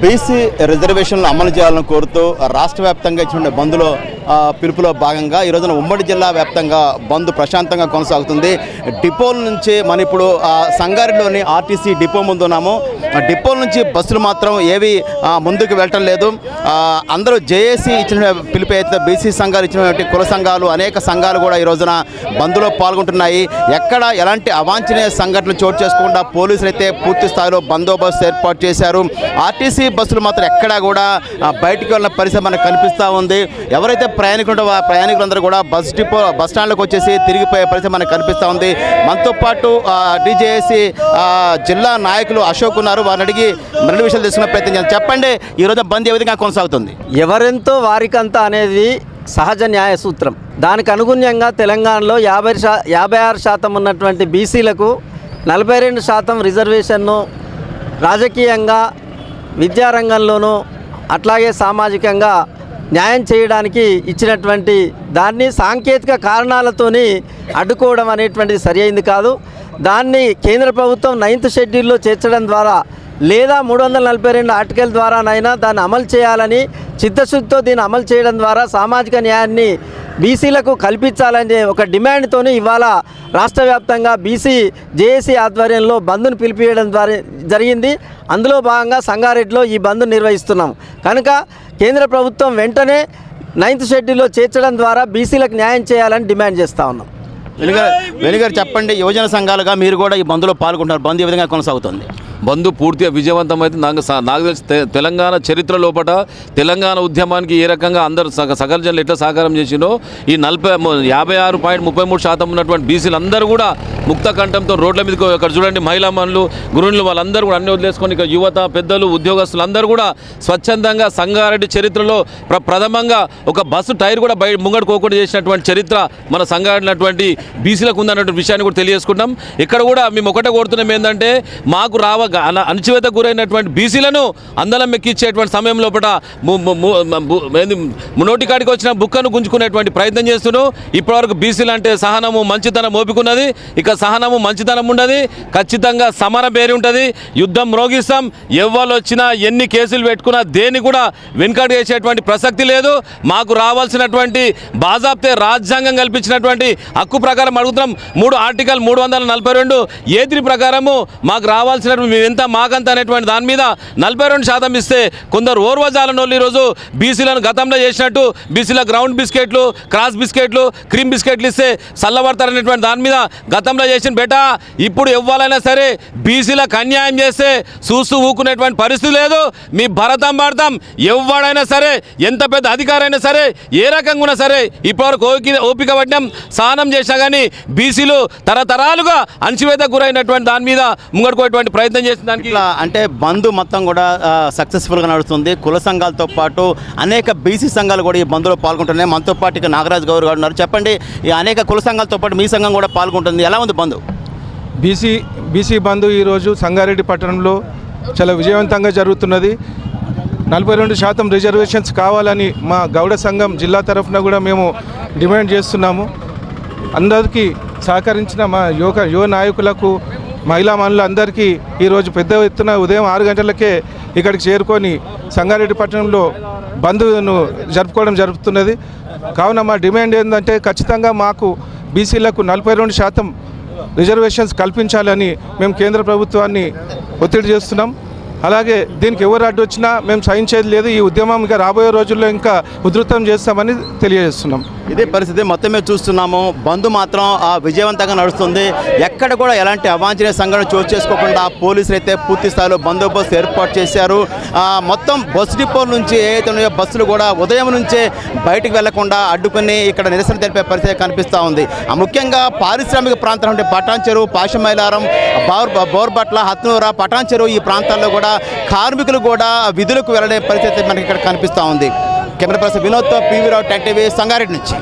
BC రిజర్వేషన్లు అమలు చేయాలని కోరుతూ రాష్ట్ర వ్యాప్తంగా ఇచ్చిన బంద్లో పిలుపులో భాగంగా ఈ రోజున ఉమ్మడి జిల్లా వ్యాప్తంగా బంద్ ప్రశాంతంగా కొనసాగుతుంది. డిపోల నుంచి మనం ఇప్పుడు సంగారెడ్డిలోని ఆర్టీసీ డిపో ముందు ఉన్నాము. డిపోల నుంచి బస్సులు మాత్రం ఏవి ముందుకు వెళ్ళటం లేదు. అందరూ జేఏసీ ఇచ్చిన పిలుపు అయితే బీసీ సంఘాలు ఇచ్చినటువంటి కుల సంఘాలు అనేక సంఘాలు కూడా ఈ రోజున బంద్లో పాల్గొంటున్నాయి. ఎక్కడ ఎలాంటి అవాంఛనీయ సంఘటనలు చోటు చేసుకోకుండా పోలీసులు అయితే పూర్తి స్థాయిలో బందోబస్తు ఏర్పాటు చేశారు. ఆర్టీసీ బస్సులు మాత్రం ఎక్కడా కూడా బయటికి వెళ్ళిన పరిస్థితి మనకు కనిపిస్తూ ఉంది. ఎవరైతే ప్రయాణికులందరూ కూడా బస్ స్టాండ్లోకి వచ్చేసి తిరిగిపోయే పరిస్థితి మనకు కనిపిస్తూ ఉంది. మనతో పాటు డీజేఏసీ జిల్లా నాయకులు అశోక్ ఉన్నారు. వారిని అడిగి మరిన్ని విషయాలు తెలుసుకునే ప్రయత్నం చేయాలి. చెప్పండి, ఈరోజు బంద్ ఏ విధంగా కొనసాగుతుంది? ఎవరెంతో వారికంతా అనేది సహజ న్యాయ సూత్రం. దానికి అనుగుణ్యంగా తెలంగాణలో 56% ఉన్నటువంటి బీసీలకు 42% రిజర్వేషన్ను రాజకీయంగా, విద్యారంగంలోనూ అట్లాగే సామాజికంగా న్యాయం చేయడానికి ఇచ్చినటువంటి దాన్ని సాంకేతిక కారణాలతోని అడ్డుకోవడం అనేటువంటిది సరి అయింది కాదు. దాన్ని కేంద్ర ప్రభుత్వం 9th షెడ్యూల్లో చేర్చడం ద్వారా లేదా 342 ఆర్టికల్ ద్వారానైనా దాన్ని అమలు చేయాలని చిత్తశుద్ధితో దీన్ని అమలు చేయడం ద్వారా సామాజిక న్యాయాన్ని బీసీలకు కల్పించాలనే ఒక డిమాండ్తోని ఇవాళ రాష్ట్ర వ్యాప్తంగా బీసీ జేఏసీ ఆధ్వర్యంలో బంద్ను పిలిపియడం ద్వారా జరిగింది. అందులో భాగంగా సంగారెడ్డిలో ఈ బంద్ను నిర్వహిస్తున్నాం. కనుక కేంద్ర ప్రభుత్వం వెంటనే 9th షెడ్యూల్లో చేర్చడం ద్వారా బీసీలకు న్యాయం చేయాలని డిమాండ్ చేస్తూ ఉన్నాం. వెనుగారు చెప్పండి, యువజన సంఘాలుగా మీరు కూడా ఈ బంద్లో పాల్గొంటున్నారు. బంద్ ఏ విధంగా కొనసాగుతుంది? బంద్ పూర్తిగా విజయవంతమైతే నాకు తెలిసి తెలంగాణ చరిత్ర లోపల తెలంగాణ ఉద్యమానికి ఏ రకంగా అందరూ సకల జనులు ఎట్లా సహకారం చేసిందో ఈ 56.33% ఉన్నటువంటి బీసీలు అందరూ కూడా ముక్త కంఠంతో రోడ్ల మీదకి, ఇక్కడ చూడండి మహిళా మనులు, గృహిణులు వాళ్ళందరూ కూడా అన్ని వదిలేసుకొని ఇక్కడ యువత, పెద్దలు, ఉద్యోగస్తులు అందరూ కూడా స్వచ్ఛందంగా సంగారెడ్డి చరిత్రలో ప్రథమంగా ఒక బస్సు టైర్ కూడా ముంగడుకోకుండా చేసినటువంటి చరిత్ర మన సంగారెడ్డినటువంటి బీసీలకు ఉందన్నటువంటి విషయాన్ని కూడా తెలియజేసుకుంటాం. ఇక్కడ కూడా మేము ఒకటే కోరుతున్నాం ఏంటంటే, మాకు అణచివేత గురైనటువంటి బీసీలను అందలం ఎక్కించేటువంటి సమయం లోపల నోటికాడికి వచ్చిన బుక్కను గుంజుకునేటువంటి ప్రయత్నం చేస్తున్నాం. ఇప్పటివరకు బీసీలు అంటే సహనము, మంచితనం ఓపికన్నది. ఇక సహనము, మంచితనం ఉండదు. ఖచ్చితంగా సమరం పేరు ఉంటుంది. యుద్ధం మ్రోగిస్తాం. ఎవరు వచ్చినా ఎన్ని కేసులు పెట్టుకున్నా దేన్ని కూడా వెనుకడు చేసేటువంటి ప్రసక్తి లేదు. మాకు రావాల్సినటువంటి బాజాప్తే రాజ్యాంగం కల్పించినటువంటి హక్కు ప్రకారం అడుగుతున్నాం. ఆర్టికల్ 342 A3 ప్రకారము మాకు రావాల్సినటువంటి ఎంత మాకంత అనేటువంటి దాని మీద 42% ఇస్తే కొందరు ఓర్వజాలను ఈరోజు బీసీలను గతంలో చేసినట్టు బీసీల గ్రౌండ్ బిస్కెట్లు, క్రాస్ బిస్కెట్లు, క్రీమ్ బిస్కెట్లు ఇస్తే చల్లబడతారనేటువంటి దాని మీద గతంలో చేసిన బేటా ఇప్పుడు ఎవ్వాలైనా సరే బీసీలకు అన్యాయం చేస్తే చూస్తూ ఊకునేటువంటి పరిస్థితి లేదు. మీ భరతం భారతం ఎవడైనా సరే, ఎంత పెద్ద అధికారైనా సరే, ఏ రకంగా ఉన్నా సరే ఇప్పటివరకు ఓపిక పడ్డాం, సహనం చేసినా కానీ బీసీలు తరతరాలుగా అణచివేత గురైనటువంటి దాని మీద ముంగడుకోటువంటి ప్రయత్నం చేసిన దానికి అంటే బంద్ మొత్తం కూడా సక్సెస్ఫుల్గా నడుస్తుంది. కుల సంఘాలతో పాటు అనేక బీసీ సంఘాలు కూడా ఈ బంద్లో పాల్గొంటున్నాయి. మనతో పాటు ఇక నాగరాజ్ గౌర్ గారు ఉన్నారు. చెప్పండి, ఈ అనేక కుల సంఘాలతో పాటు మీ సంఘం కూడా పాల్గొంటుంది. ఎలా ఉంది బంద్? బీసీ బంద్ ఈరోజు సంగారెడ్డి పట్టణంలో చాలా విజయవంతంగా జరుగుతున్నది. 42% రిజర్వేషన్స్ కావాలని మా గౌడ సంఘం జిల్లా తరఫున కూడా మేము డిమాండ్ చేస్తున్నాము. అందరికీ సహకరించిన మా యువ నాయకులకు, మహిళా మనులందరికీ ఈరోజు పెద్ద ఎత్తున ఉదయం 6 గంటలకే ఇక్కడికి చేరుకొని సంగారెడ్డి పట్టణంలో బంద్ను జరుపుకోవడం జరుగుతున్నది. కావున మా డిమాండ్ ఏంటంటే, ఖచ్చితంగా మాకు బీసీలకు 42% రిజర్వేషన్స్ కల్పించాలని మేము కేంద్ర ప్రభుత్వాన్ని ఒత్తిడి చేస్తున్నాం. అలాగే దీనికి ఎవరు అడ్డు వచ్చినా మేము సహించేది లేదు. ఈ ఉద్యమం ఇంకా రాబోయే రోజుల్లో ఇంకా ఉధృతం చేస్తామని తెలియజేస్తున్నాం. ఇదే పరిస్థితి మొత్తమే చూస్తున్నాము. బంద్ మాత్రం విజయవంతంగా నడుస్తుంది. ఎక్కడ కూడా ఎలాంటి అవాంఛనీయ సంఘటన చోటు చేసుకోకుండా పోలీసులు అయితే పూర్తి స్థాయిలో బందోబస్తు ఏర్పాటు చేశారు. మొత్తం బస్ డిపోల నుంచి ఏదైతే ఉన్నాయో బస్సులు కూడా ఉదయం నుంచే బయటకు వెళ్లకుండా అడ్డుకుని ఇక్కడ నిరసన తెలిపే పరిస్థితి కనిపిస్తూ ఉంది. ముఖ్యంగా పారిశ్రామిక ప్రాంతాలు ఉంటే పటాన్ చెరువు, పాషమైలారం, బోర్బట్ల, హత్నూర, పటాన్ చెరువు ఈ ప్రాంతాల్లో కూడా కార్మికులు కూడా విధులకు వెళ్ళడే పరిస్థితి మనకి ఇక్కడ కనిపిస్తూ ఉంది. కెమెరా పర్సన్ వినోద్తో PV రావు, టెక్ టీవీ, సంగారెడ్డి నుంచి.